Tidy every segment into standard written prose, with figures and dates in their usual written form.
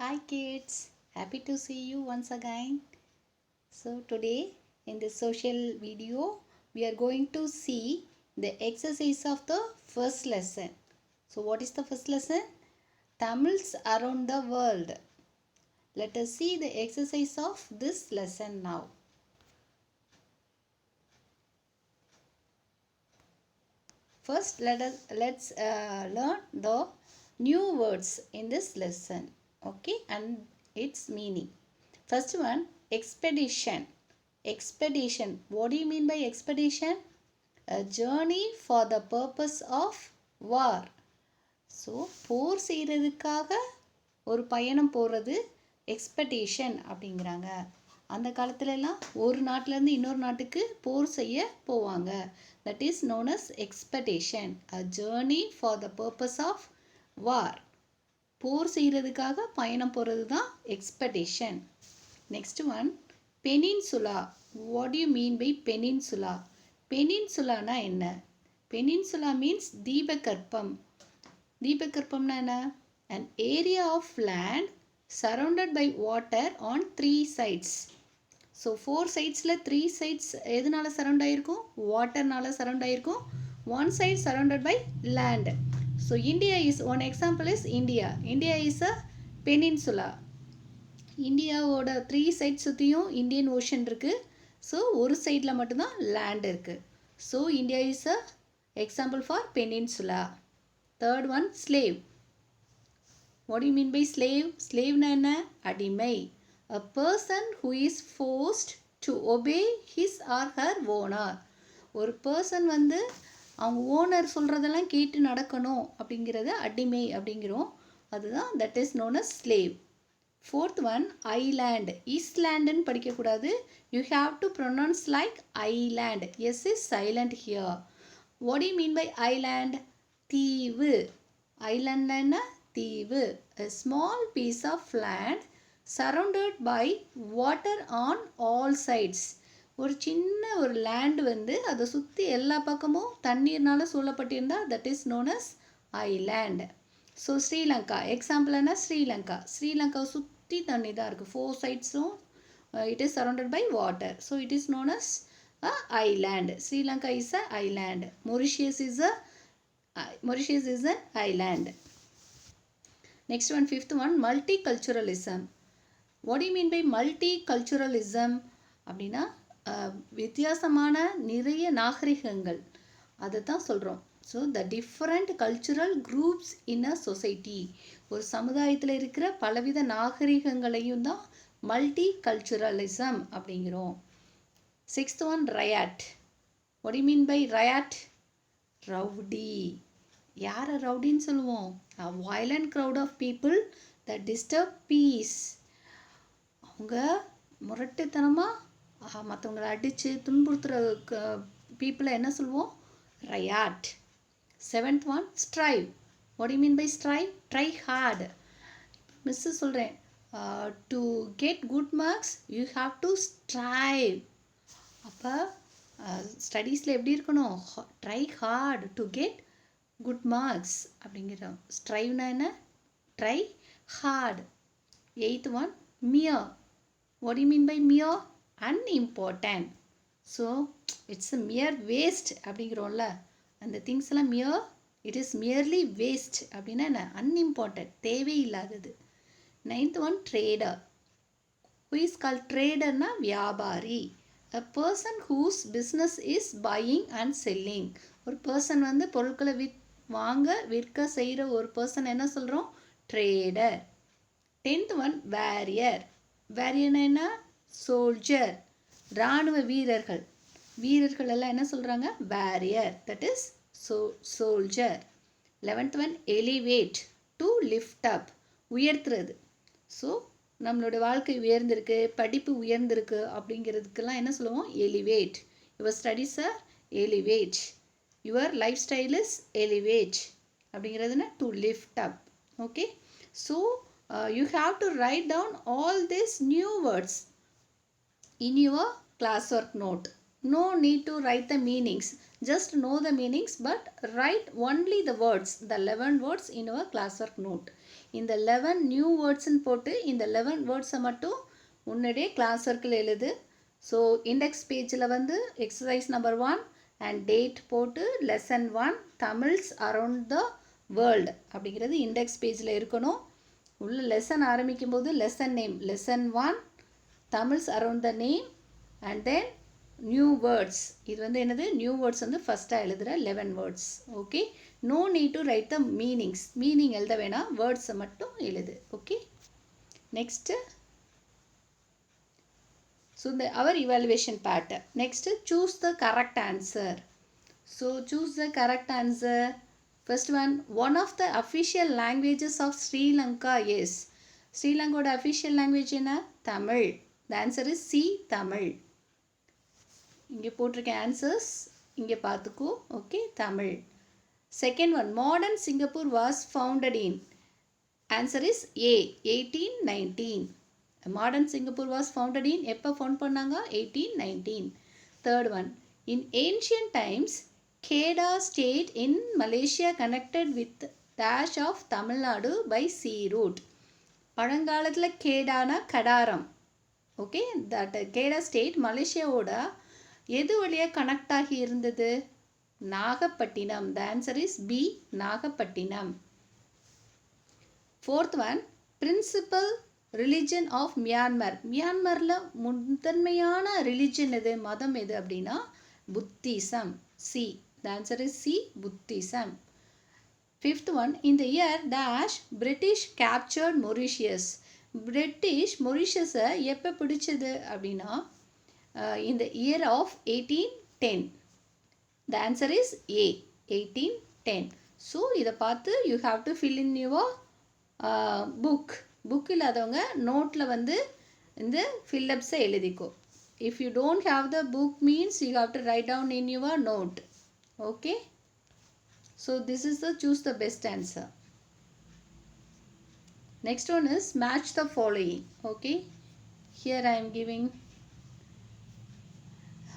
Hi kids, happy to see you once again. So today in this social video we are going to see the exercise of the first lesson. So what is the first lesson? Tamils around the world. Let us see the exercise of this lesson now. First let's learn the new words in this lesson, okay, and its meaning. First one, expedition. Expedition. What do you mean by expedition? A journey for the purpose of war. So போர் செய்கிறதுக்காக ஒரு பயணம் போகிறது expedition அப்படிங்கிறாங்க. அந்த காலத்துலலாம் ஒரு நாட்டிலேருந்து இன்னொரு நாட்டுக்கு போர் செய்ய போவாங்க. That is known as expedition, a journey for the purpose of war. போர் செய்கிறதுக்காக பயணம் போகிறது தான் expedition. Next one, peninsula. What you mean by peninsula? பெனின்சுலானா என்ன? Peninsula means தீபகற்பம். தீபகற்பம்னா என்ன? an area of land surrounded by water on 3 sides. So 4 சைட்ஸில் 3 sides எதனால சரௌண்ட் ஆகிருக்கும்? வாட்டர்னால சரௌண்ட் ஆகிருக்கும். 1 side surrounded by land. So India is one example is India. India is a peninsula. இந்தியாவோட 3 side சுற்றியும் Indian ocean இருக்குது. So ஒரு சைடில் மட்டும்தான் லேண்ட் இருக்குது. So India is a example for peninsula. Third one, slave. What you mean by slave? ஸ்லேவ்னா என்ன? அடிமை. A person who is forced to obey his or her owner. ஒரு பர்சன் வந்து அவங்க ஓனர் சொல்கிறதெல்லாம் கேட்டு நடக்கணும் அப்படிங்கிறத அடிமை அப்படிங்கிறோம். அதுதான் that is known as slave. Fourth one, island. ஈஸ்ட்லேண்டுன்னு படிக்கக்கூடாது. You have to pronounce like island. S is silent here. What you mean by island? தீவு. ஐலேண்ட் என்ன? தீவு. A small piece of land surrounded by water on all sides. ஒரு சின்ன ஒரு land வந்து அதை சுற்றி எல்லா பக்கமும் தண்ணீர்னால சூழப்பட்டிருந்தா that is known as island. So Sri Lanka example என்ன? ஸ்ரீலங்கா. ஸ்ரீலங்காவை சுற்றி தண்ணி தான் இருக்குது. 4 சைட்ஸும் it is surrounded by water. So it is known as a island. Sri Lanka is a island. Mauritius is an island. Next one, fifth one, multiculturalism. What do you mean by multiculturalism? அப்படின்னா வித்தியாசமான நிறைய நாகரிகங்கள் அதை தான் சொல்கிறோம். So the different cultural groups in a society. ஒரு சமுதாயத்தில் இருக்கிற பலவித நாகரிகங்களையும் தான் மல்டி கல்ச்சுரலிசம் அப்படிங்கிறோம். Sixth one, riot. What you mean by riot? Rowdy. யாரை ரவுடின்னு சொல்லுவோம்? a violent crowd of people that disturb peace. அவங்க முரட்டுத்தனமாக மற்றவங்களை அடித்து துன்புறுத்துகிற பீப்புளை என்ன சொல்லுவோம்? Riot. Seventh one, strive. What you mean by strive? Try hard. Miss சொல்கிறேன், to get good marks you have to strive. அப்போ ஸ்டடீஸில் எப்படி இருக்கணும்? Try hard to get good marks அப்படிங்கிறோம். ஸ்ட்ரைவ்னா என்ன? Try hard. Eighth one, mere. What you mean by mere? Unimportant. So it's a mere waste அப்படிங்கிறோம்ல, அந்த திங்ஸ் எல்லாம் mere, it is merely waste அப்படின்னா என்ன? அன்இம்பார்ட்டன்ட், தேவையில்லாதது. Ninth one, trader. Who is call ட்ரேடர்னா வியாபாரி. a person whose business is buying and selling. ஒரு person வந்து பொருட்களை வாங்க விற்க செய்கிற ஒரு பர்சன் என்ன சொல்கிறோம்? ட்ரேடர். Tenth one, warrior. வேரியர்னா என்ன? சோல்ஜர். இராணுவ வீரர்கள். வீரர்கள் எல்லாம் என்ன சொல்கிறாங்க? Warrior. That is soldier. 11th one, elevate. To lift up. உயர்த்துறது. ஸோ நம்மளோட வாழ்க்கை உயர்ந்திருக்கு, படிப்பு உயர்ந்திருக்கு அப்படிங்கிறதுக்கெல்லாம் என்ன சொல்லுவோம்? Elevate. Your studies are elevate. Your life style is elevate அப்படிங்கிறதுனா to lift up. Okay, so you have to write down all this new words in your class work note. No need to write the meanings. Just know the meanings but write only the words, the 11 words in your classwork note. இந்த 11 new வேர்ட்ஸ்ன்னு போட்டு இந்த 11 வேர்ட்ஸை மட்டும் முன்னாடியே class ஒர்க்கில் எழுது. So index பேஜில் வந்து exercise number 1 and date போட்டு lesson 1 Tamils around the world அப்படிங்கிறது இண்டெக்ஸ் பேஜில் இருக்கணும். உள்ள லெசன் ஆரம்பிக்கும் போது lesson name lesson 1 Tamils around the name and then new words. இது வந்து என்னது நியூ வேர்ட்ஸ் வந்து ஃபஸ்ட்டாக எழுதுகிற 11 words. Okay, no need to write the meanings. Meaning எழுத வேணாம், வேர்ட்ஸை மட்டும் எழுது. Okay, next so our evaluation part. Next, choose the correct answer. So choose the correct answer. First one of the official languages of Sri Lanka is. Sri Lanka official language என்ன? Tamil. The answer is C, Tamil. இங்கே போட்டிருக்க answers இங்கே பார்த்துக்கோ. Okay, Tamil. Second one, modern Singapore was founded in. Answer is A, 1819. Modern Singapore was founded in எப்போ found பண்ணாங்க? 1819. Third one, in ancient times Kedah state in Malaysia connected with dash of Tamil Nadu by sea route. பழங்காலத்தில் கேடானா Kadaram. Okay, that Kedah state மலேசியாவோட எது வழியாக connect ஆகி இருந்தது? Nagapattinam. The answer is B, Nagapattinam. Fourth one, principal religion of Myanmar. மியான்மரில் முதன்மையான religion எது, மதம் எது அப்படின்னா Buddhism. C, the answer is C, Buddhism. Fifth one, இந்த year dash British captured Mauritius. British மொரிஷியஸை எப்போ பிடிச்சது அப்படின்னா இந்த year of 1810. The answer is A, 1810. So இதை பார்த்து you have to fill in your book இல்லாதவங்க நோட்டில் வந்து இந்த ஃபில்லப்ஸை எழுதிக்கோ. If you don't have the book means you have to write down in your note. Okay, so this is the choose the best answer. Next one is match the following. Okay, here I am giving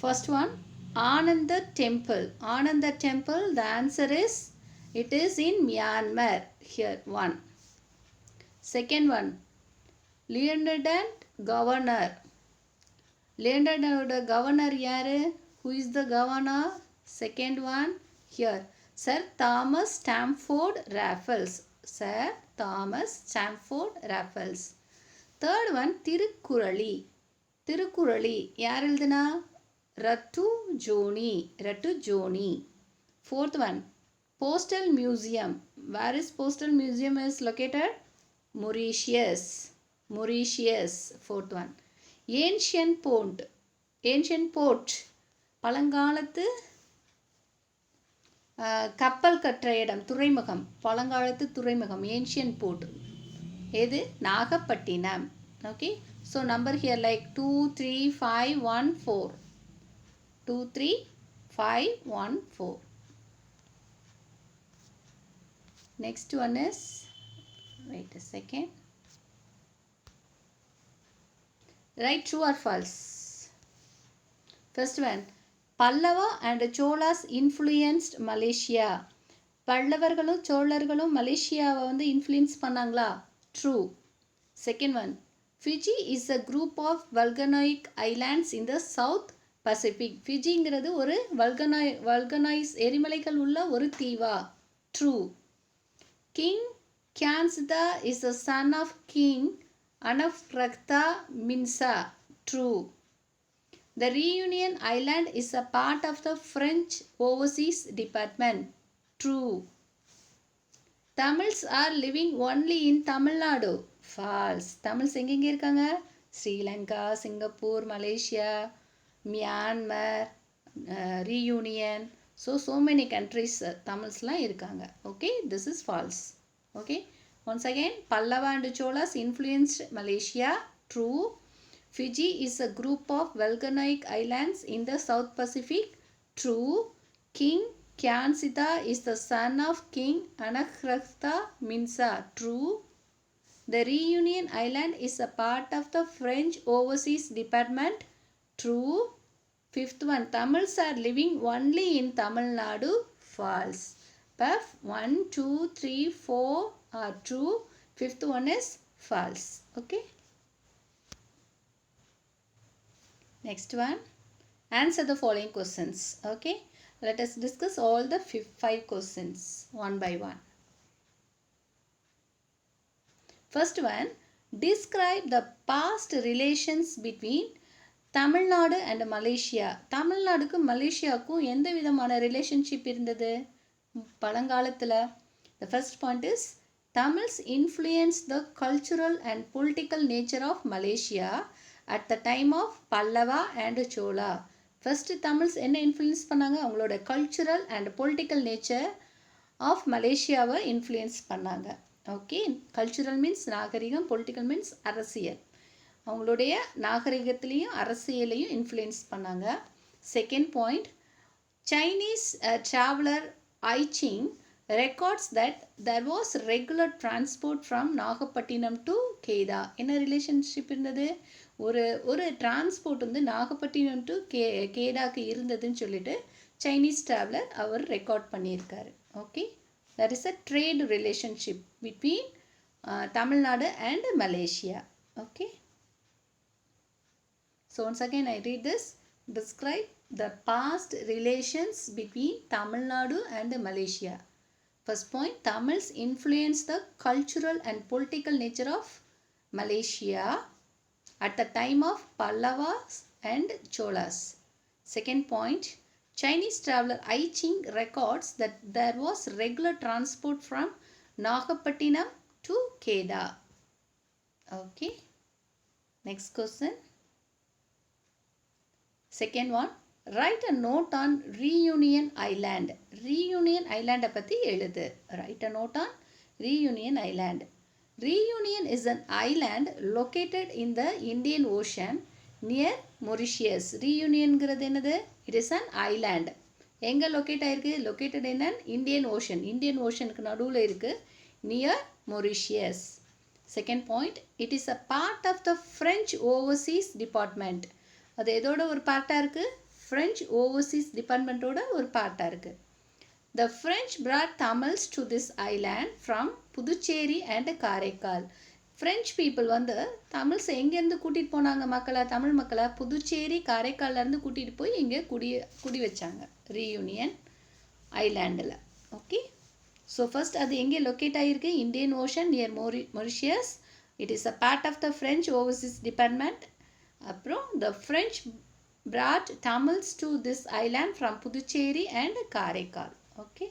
first one, Ananda temple. Ananda temple, the answer is it is in Myanmar. Here one. Second one, Lieutenant Governor. Lieutenant Governor யாரு? Who is the governor? Second one here, Sir Thomas Stamford Raffles. Sir Thomas Stamford Raffles. Third one, திருக்குறளி. திருக்குறளி யார் எழுதுனா? ரட்டு ஜோனி. ரட்டு ஜோனி. Fourth one, Postal Museum. Where is Postal Museum is located? Mauritius. Mauritius. Fourth one, Ancient Port. Ancient Port, பழங்காலத்து கப்பல் கற்ற இடம், துறைமுகம். பழங்காலத்து துறைமுகம் ancient board எது? Nagapattinam. Okay, so number here like 2 3 5 1 4. 2 3 5 1 4. Next one is, wait a second, write true or false. First one, Pallava and Cholas influenced Malaysia. பல்லவர்களும் சோழர்களும் மலேசியாவை வந்து இன்ஃப்ளூயன்ஸ் பண்ணாங்களா? True. Second one, Fiji is a group of volcanic islands in the South Pacific. ஃபிஜிங்கிறது ஒரு vulcanise எரிமலைகள் உள்ள ஒரு தீவா? True. King Kyansittha is the son of king Anawrahta Minsaw. True. The Reunion Island is a part of the French Overseas Department. True. Tamils are living only in Tamil Nadu. False. Tamils எங்கெங்க இருக்காங்க? Sri Lanka, Singapore, Malaysia, Myanmar, reunion. So many countries Tamilsலாம் இருக்காங்க. Okay, this is false. Okay, once again, Pallava and Cholas influenced Malaysia. True. Fiji is a group of volcanic islands in the South Pacific. True. King Kyansita is the son of King Anakhrasta Minsa. True. The Reunion Island is a part of the French Overseas Department. True. Fifth one, Tamils are living only in Tamil Nadu. False. Puff 1 2 3 4 are true. Fifth one is false. Okay. Next one. Answer the following questions. Okay. Let us discuss all the 5 questions one by one. First one. Describe the past relations between Tamil Nadu and Malaysia. தமிழ்நாடுக்கும் மலேசியாவுக்கும் எந்த விதமான relationship இருந்தது பழங்காலத்தில்? The first point is Tamils influenced the cultural and political nature of Malaysia at the time of Pallava and Chola. First Tamils என்ன influence பண்ணாங்க? அவங்களோட cultural and political nature of மலேசியாவை இன்ஃப்ளூயன்ஸ் பண்ணாங்க. ஓகே, கல்ச்சுரல் மீன்ஸ் நாகரிகம், political means அரசியல். அவங்களுடைய நாகரிகத்திலையும் அரசியலையும் இன்ஃப்ளூயன்ஸ் பண்ணாங்க. Second point, Chinese traveller I-tsing records that there was regular transport from Nagapattinam to Kedah. என்ன ரிலேஷன்ஷிப் இருந்தது? ஒரு டிரான்ஸ்போர்ட் வந்து நாகப்பட்டினம் டு கேதாக்கு இருந்ததுன்னு சொல்லிட்டு சைனீஸ் ட்ராவலர் அவர் ரெக்கார்ட் பண்ணியிருக்காரு. Okay, that is a trade relationship between Tamil Nadu and Malaysia. Okay, so once again I read this. Describe the past relations between Tamil Nadu and Malaysia. First point, Tamils influenced the cultural and political nature of Malaysia at the time of Pallavas and Cholas. Second point, Chinese traveler I Ching records that there was regular transport from Nagapattinam to Kedah. Okay, next question. Second one, write a note on Reunion Island. Reunion Island பற்றி எழுது. Write a note on Reunion Island. Reunion is an island located in the Indian Ocean near Mauritius. Reunionங்கிறது என்னது? It is an island. எங்கே locate ஆயிருக்கு? Located in an Indian Ocean. Indian Oceanக்கு நடுவில் இருக்குது, near Mauritius. Second point, it is a part of the French Overseas Department. அது எதோட ஒரு பார்ட்டாக இருக்குது? ஃப்ரெஞ்ச் ஓவர்சீஸ் டிபார்ட்மெண்ட்டோட ஒரு பார்ட்டாக இருக்குது. The French brought Tamils to this island from Puducherry and Karaikal. French people வந்து தமிழ்ஸ் எங்கேருந்து கூட்டிகிட்டு போனாங்க மக்களை, தமிழ் மக்களை புதுச்சேரி காரைக்கால்லேருந்து கூட்டிகிட்டு போய் இங்கே குடி வச்சாங்க ரீயூனியன் ஐலாண்டில். ஓகே, ஸோ ஃபர்ஸ்ட் அது எங்கே லொக்கேட் ஆகிருக்கு? Indian ocean near Mauritius. It is a part of the French overseas department. அப்புறம் the French brought Tamils to this island from Puducherry and Karaikal. Okay,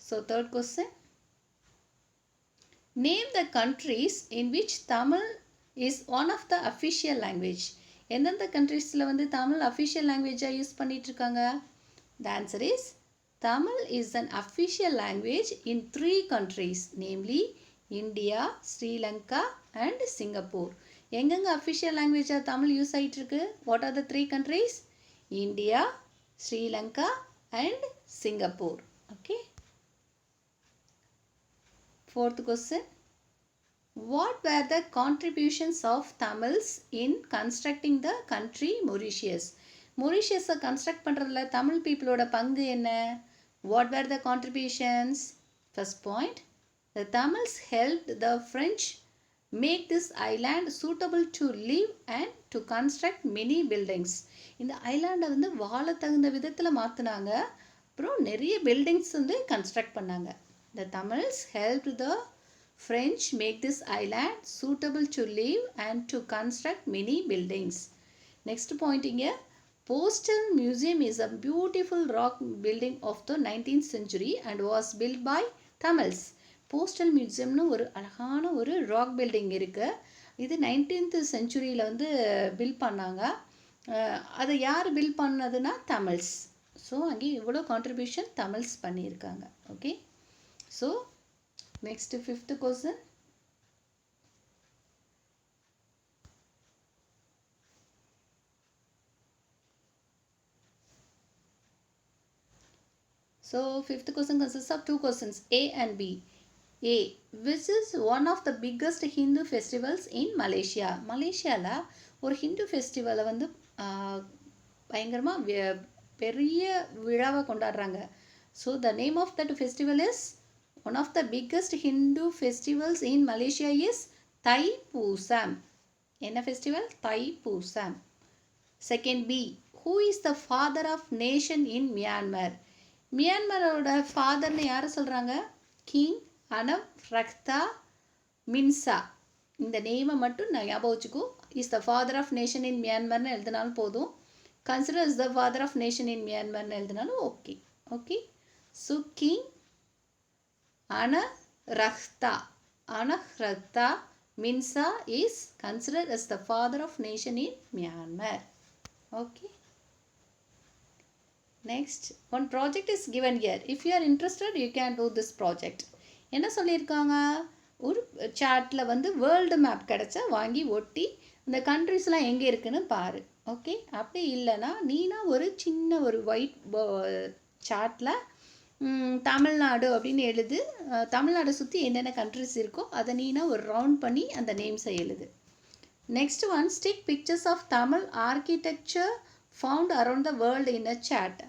so third question, name the countries in which Tamil is one of the official language. எந்தெந்த கண்ட்ரீஸில் வந்து Tamil official லாங்குவேஜாக use பண்ணிகிட்ருக்காங்க? The answer is Tamil is an official language in 3 countries, namely India, Sri Lanka and Singapore. எங்கெங்க official லாங்குவேஜாக Tamil use ஆகிட்டுருக்கு? What are the 3 countries? India, Sri Lanka and Singapore. Okay, fourth question, what were the contributions of Tamils in constructing the country Mauritius? மொரிஷியஸை construct பண்ணுறதுல தமிழ் பீப்புளோட பங்கு என்ன? What were the contributions? First point, the Tamils helped the French make this island suitable to live and to construct many buildings. இந்த ஐலாண்டை வந்து வாழ தகுந்த விதத்தில் மாற்றினாங்க, அப்புறம் நிறைய பில்டிங்ஸ் வந்து கன்ஸ்ட்ரக்ட் பண்ணாங்க. The Tamils helped the French make this island suitable to live and to construct many buildings. Next point இங்கே, Postal Museum is a beautiful rock building of the 19th century and was built by Tamils. Postal மியூசியம்னு ஒரு அழகான ஒரு rock building இருக்குது. இது 19th செஞ்சுரியில் வந்து build பண்ணாங்க. அதை யார் பில்ட் பண்ணதுன்னா தமிழ்ஸ். ஸோ அங்கே இவ்வளோ கான்ட்ரிபியூஷன் தமிழ்ஸ் பண்ணியிருக்காங்க. Okay, so next 5th question, so 5th question consists of 2 questions, A and B. A, which is one of the biggest Hindu festivals in Malaysia? மலேசியாவில் ஒரு ஹிந்து ஃபெஸ்டிவலை வந்து பயங்கரமாக பெரிய விழாவை கொண்டாடுறாங்க. So the name of that festival is One of the biggest Hindu festivals in Malaysia is Thai Pusam. என்ன festival? Thai Pusam. Second B. Who is the father of nation in Myanmar? மியான்மரோட ஃபாதர்னு யாரை சொல்கிறாங்க? King Anawrahta Minsaw. இந்த நேமை மட்டும் நான் ஞாபகம் வச்சுக்கோ. Is the father of nation in மியான்மர்னு எழுதினாலும் போதும். Consider is the father of nation in மியான்மர்னு எழுதினாலும் okay. Okay, so king Anahrakta Minsa is considered as the father of nation in Myanmar. Okay. Next, one project is given here. If you are interested, you can do this project. என்ன சொல்லியிருக்காங்க? ஒரு சார்ட்டில் வந்து world map கிடச்சா வாங்கி ஒட்டி இந்த கண்ட்ரிஸ்லாம் எங்கே இருக்குன்னு பாரு. ஓகே, அப்படி இல்லைன்னா நீனா ஒரு சின்ன ஒரு ஒயிட் சார்ட்டில் தமிழ்நாடு அப்படின்னு எழுது. தமிழ்நாடை சுற்றி என்னென்ன கண்ட்ரிஸ் இருக்கோ அதை நீனா ஒரு ரவுண்ட் பண்ணி அந்த நேம்ஸை எழுது. Next one, stick pictures of Tamil architecture found around the world in a chart.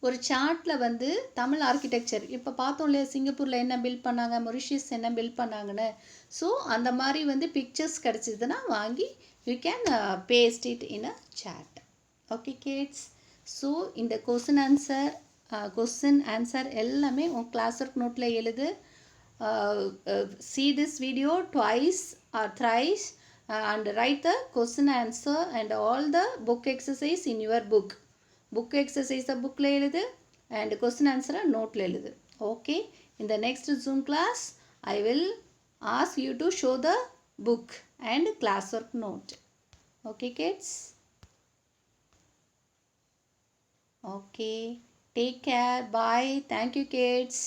ஒரு சார்ட்டில் வந்து தமிழ் ஆர்கிடெக்சர் இப்போ பார்த்தோம் இல்லையா, சிங்கப்பூரில் என்ன பில்ட் பண்ணாங்க, மொரிஷியஸ் என்ன பில்ட் பண்ணாங்கன்னு. ஸோ அந்த மாதிரி வந்து பிக்சர்ஸ் கிடச்சிதுன்னா வாங்கி you can paste it in a chart. Okay kids, so இந்த கொஸ்டின் ஆன்சர் எல்லாமே உன் கிளாஸ் ஒர்க் நோட்டில் எழுது. See this video twice or thrice and write the question answer and all the book exercise in your book. Book exercise bookல எழுது and question answer நோட்டில் எழுது. Okay, in the next Zoom class I will ask you to show the book and class work note. Okay kids? Okay, take care. Bye. Thank you kids.